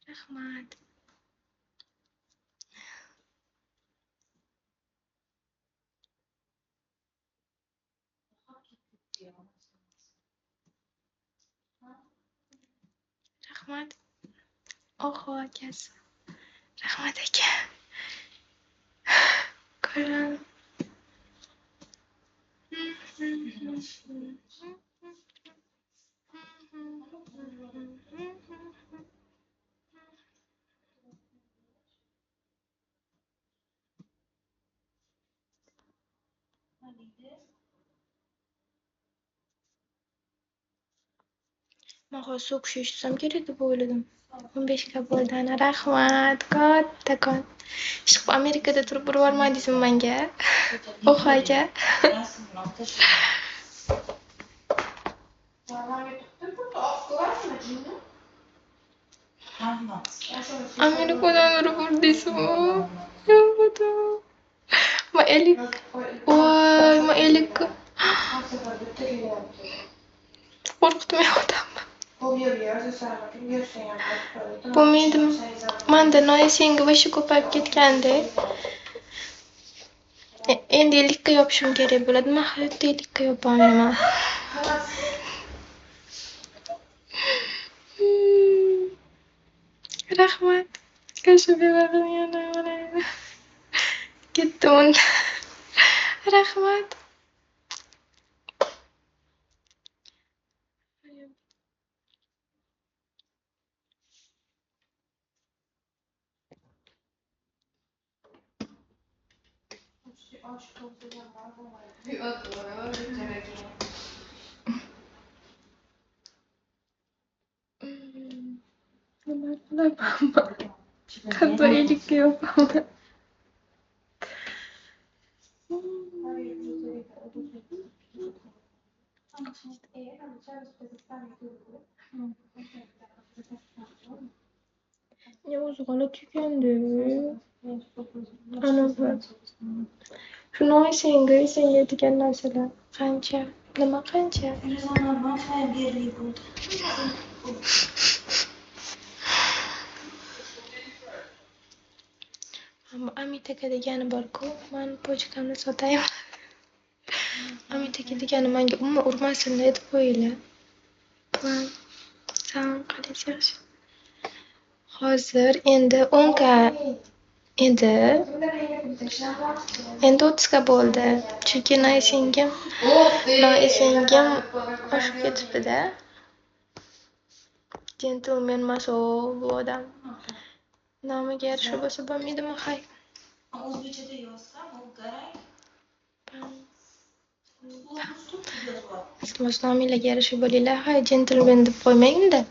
Rahmat. Rahmat. Oho, akasi. Rahmat aka. Ko'rib. Men hozir so'kishga tushsam kerak deb o'yladim. 15 ga bo'ldi. Ana rahmat. Kattakon. Ishqib Amerikada turib urib yubormadingizmi menga? Oho aka. Amerikadan urib urdingizmi? Yo'q. Ma elik. Voy, ma elik. Qo'rqitmayaptimi? Bo'lmaydimi? Menda noyasinga vashi ko'payib ketganda. Endi elikka yopishim kerak bo'ladi. Men hayotda elikka yopolmayman. Rahmat. Kashf yana mana. Ketdim unda. Rahmat. Nima qilaman? Hatto elikka yopaman. Ne o'zi g'alati ekanda. Ana bir. Shuni senga degan narsalar qancha? Nima qancha? Amit aka degani bor-ku, men pochkamni sotayman. Amit aka degani menga umuman urmasin deb qo'yinglar. Salom, qalingiz yaxshi? Hozir endi 10 ga endi 30 ga bo'ldi. Chunki noisingim oshib ketibdi-da. Gentleman maso bu odam. Nomiga yarasha bo'lsa bo'lmaydimi, hay? O'zbekchada yozsam, u garang. Iltimos nominglarga yarasha bo'linglar, hay, gentleman deb qo'ymang-da.